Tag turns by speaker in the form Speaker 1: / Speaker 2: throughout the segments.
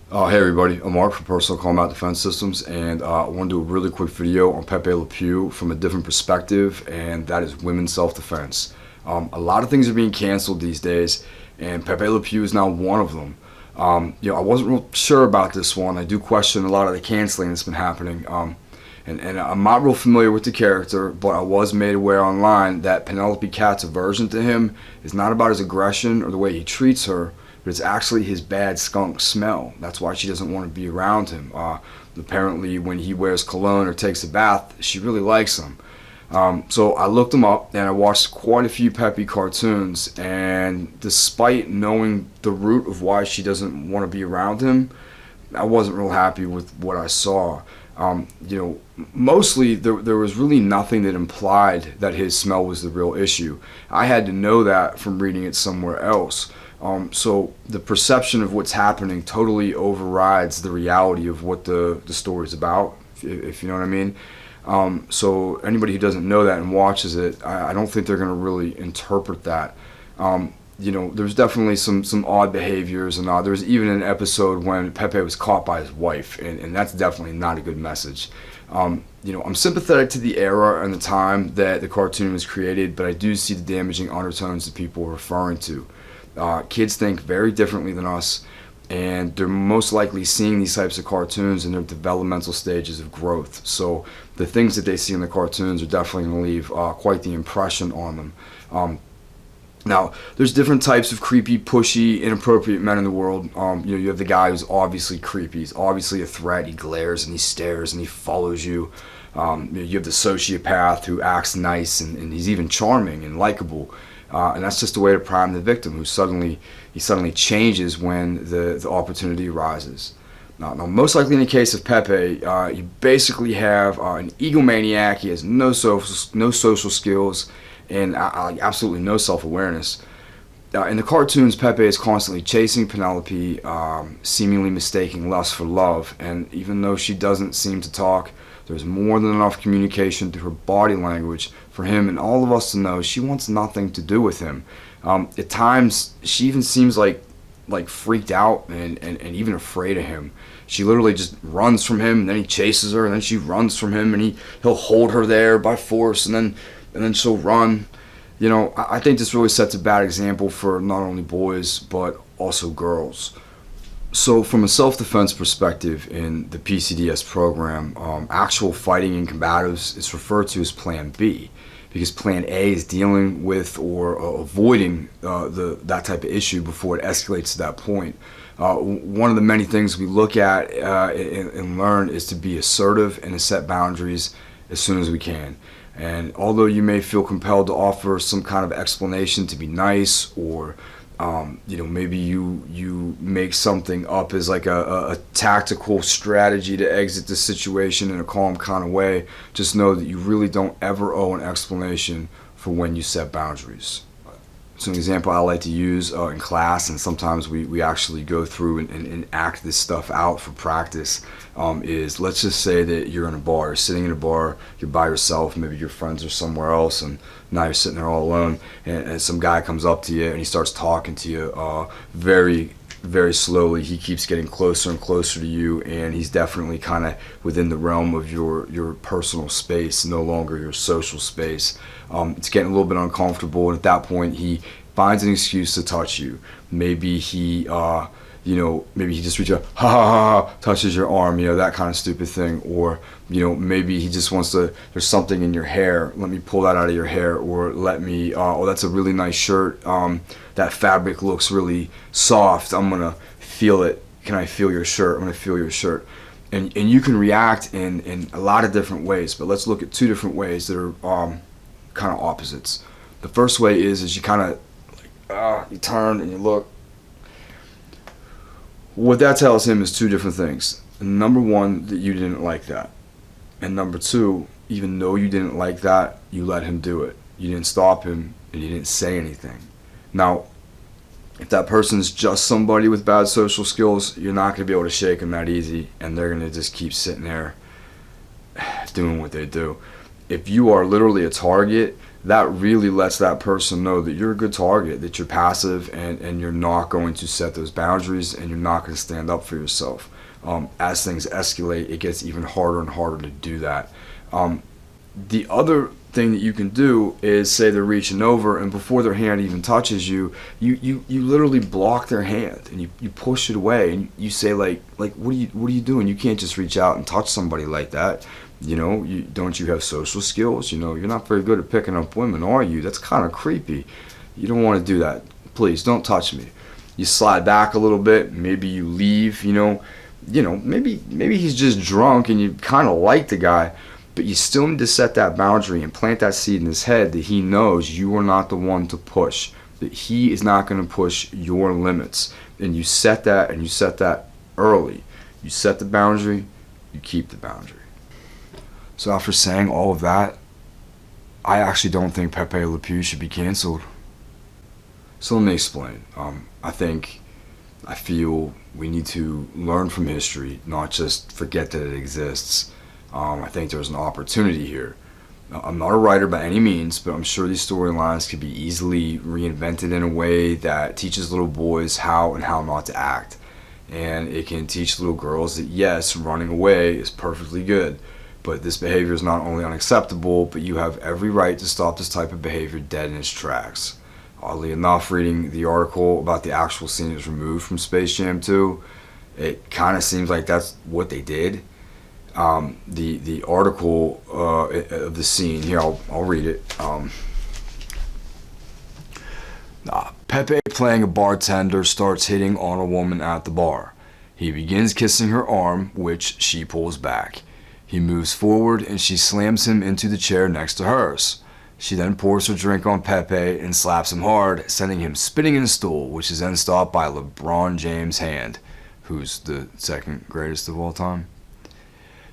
Speaker 1: Hey everybody, I'm Mark from Personal Combat Defense Systems, and I want to do a really quick video on Pepe Le Pew from a different perspective, and that is women's self-defense. A lot of things are being canceled these days, and Pepe Le Pew is now one of them. I wasn't real sure about this one. I do question a lot of the canceling that's been happening, and I'm not real familiar with the character, but I was made aware online that Penelope Cat's aversion to him is not about his aggression or the way he treats her, but it's actually his bad skunk smell. That's why she doesn't want to be around him. Apparently, when he wears cologne or takes a bath, she really likes him. So I looked him up and I watched quite a few Pepe cartoons, and despite knowing the root of why she doesn't want to be around him, I wasn't real happy with what I saw. Mostly there was really nothing that implied that his smell was the real issue. I had to know that from reading it somewhere else. So the perception of what's happening totally overrides the reality of what the story's about, if you know what I mean. So anybody who doesn't know that and watches it, I don't think they're going to really interpret that. There's definitely some odd behaviors, and there's even an episode when Pepe was caught by his wife, and that's definitely not a good message. I'm sympathetic to the era and the time that the cartoon was created, but I do see the damaging undertones that people are referring to. Kids think very differently than us, and they're most likely seeing these types of cartoons in their developmental stages of growth. So the things that they see in the cartoons are definitely going to leave quite the impression on them. Now, there's different types of creepy, pushy, inappropriate men in the world. You have the guy who's obviously creepy. He's obviously a threat. He glares and he stares and he follows you. You have the sociopath who acts nice and he's even charming and likable. And that's just a way to prime the victim, who suddenly changes when the opportunity arises. Now, most likely in the case of Pepe, you basically have an egomaniac. He has no social skills and absolutely no self-awareness. In the cartoons, Pepe is constantly chasing Penelope, seemingly mistaking lust for love, and even though she doesn't seem to talk, there's more than enough communication through her body language for him and all of us to know she wants nothing to do with him. At times, she even seems like freaked out and even afraid of him. She literally just runs from him, and then he chases her, and then she runs from him, and he'll hold her there by force, and then she'll run. I think this really sets a bad example for not only boys but also girls. So from a self-defense perspective in the PCDS program, actual fighting in combatives is referred to as Plan B, because Plan A is dealing with or avoiding that type of issue before it escalates to that point. One of the many things we look at and learn is to be assertive and to set boundaries as soon as we can. And although you may feel compelled to offer some kind of explanation to be nice, or maybe you make something up as like a tactical strategy to exit the situation in a calm kind of way, just know that you really don't ever owe an explanation for when you set boundaries. So an example I like to use in class, and sometimes we actually go through and act this stuff out for practice, is, let's just say that you're in a bar, you're sitting in a bar, you're by yourself, maybe your friends are somewhere else, and now you're sitting there all alone, and some guy comes up to you and he starts talking to you very, very slowly. He keeps getting closer and closer to you, and he's definitely kind of within the realm of your personal space, no longer your social space. It's getting a little bit uncomfortable, and at that point he finds an excuse to touch you. Maybe he maybe he just reaches out, ha ha ha, ha, touches your arm, that kind of stupid thing. Or, maybe he just wants to, there's something in your hair, let me pull that out of your hair. Or let me, oh, that's a really nice shirt, that fabric looks really soft, I'm gonna feel it, can I feel your shirt, I'm gonna feel your shirt. And you can react in a lot of different ways, but let's look at two different ways that are kind of opposites. The first way is you kind of, you turn and you look. What that tells him is two different things. Number one, that you didn't like that. And number two, even though you didn't like that, you let him do it. You didn't stop him, and you didn't say anything. Now, if that person's just somebody with bad social skills, you're not going to be able to shake them that easy, and they're going to just keep sitting there doing what they do. If you are literally a target, that really lets that person know that you're a good target, that you're passive, and you're not going to set those boundaries, and you're not going to stand up for yourself. As things escalate, it gets even harder and harder to do that. The other thing that you can do is, say they're reaching over, and before their hand even touches you, you literally block their hand, and you push it away, and you say like what are you doing? You can't just reach out and touch somebody like that. Don't you have social skills? You're not very good at picking up women, are you? That's kind of creepy. You don't want to do that. Please don't touch me. You slide back a little bit. Maybe you leave. Maybe he's just drunk and you kind of like the guy. But you still need to set that boundary and plant that seed in his head that he knows you are not the one to push, that he is not going to push your limits. And you set that, and you set that early. You set the boundary, you keep the boundary. So after saying all of that, I actually don't think Pepe Le Pew should be canceled. So let me explain. I feel we need to learn from history, not just forget that it exists. I think there's an opportunity here. I'm not a writer by any means, but I'm sure these storylines could be easily reinvented in a way that teaches little boys how and how not to act. And it can teach little girls that yes, running away is perfectly good, but this behavior is not only unacceptable, but you have every right to stop this type of behavior dead in its tracks. Oddly enough, reading the article about the actual scene that was removed from Space Jam 2, it kind of seems like that's what they did. The article of the scene here, I'll read it. Pepe, playing a bartender, starts hitting on a woman at the bar. He begins kissing her arm, which she pulls back. He moves forward and she slams him into the chair next to hers. She then pours her drink on Pepe and slaps him hard, sending him spinning in a stool, which is then stopped by LeBron James' hand, who's the second greatest of all time.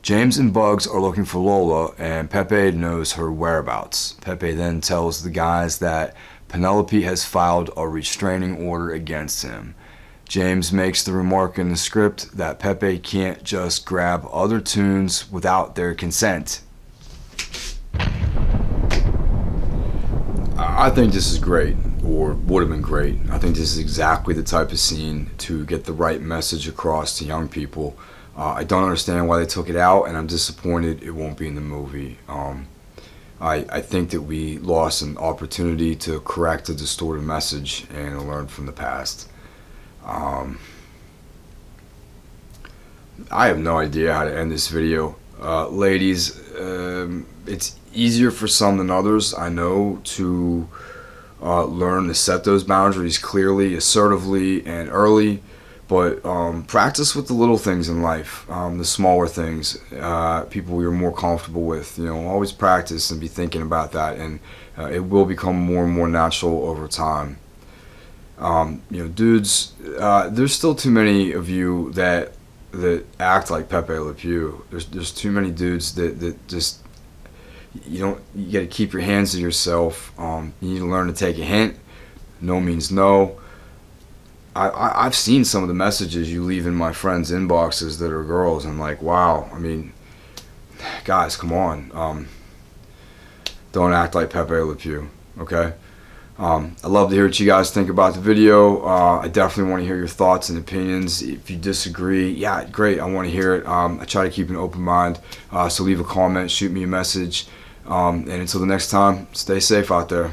Speaker 1: James and Bugs are looking for Lola, and Pepe knows her whereabouts. Pepe then tells the guys that Penelope has filed a restraining order against him. James makes the remark in the script that Pepe can't just grab other tunes without their consent. I think this is great, or would have been great. I think this is exactly the type of scene to get the right message across to young people. I don't understand why they took it out, and I'm disappointed it won't be in the movie. I think that we lost an opportunity to correct a distorted message and learn from the past. I have no idea how to end this video. Ladies, it's easier for some than others, I know, to learn to set those boundaries clearly, assertively, and early. But practice with the little things in life, the smaller things, people you're more comfortable with. Always practice and be thinking about that, and it will become more and more natural over time. Dudes, there's still too many of you that act like Pepe Le Pew. There's too many dudes that just you got to keep your hands to yourself. You need to learn to take a hint. No means no. I've seen some of the messages you leave in my friends' inboxes that are girls, and like, wow, I mean, guys, come on. Don't act like Pepe Le Pew, okay? I'd love to hear what you guys think about the video. I definitely want to hear your thoughts and opinions. If you disagree, yeah, great, I want to hear it. I try to keep an open mind, so leave a comment, shoot me a message, and until the next time, stay safe out there.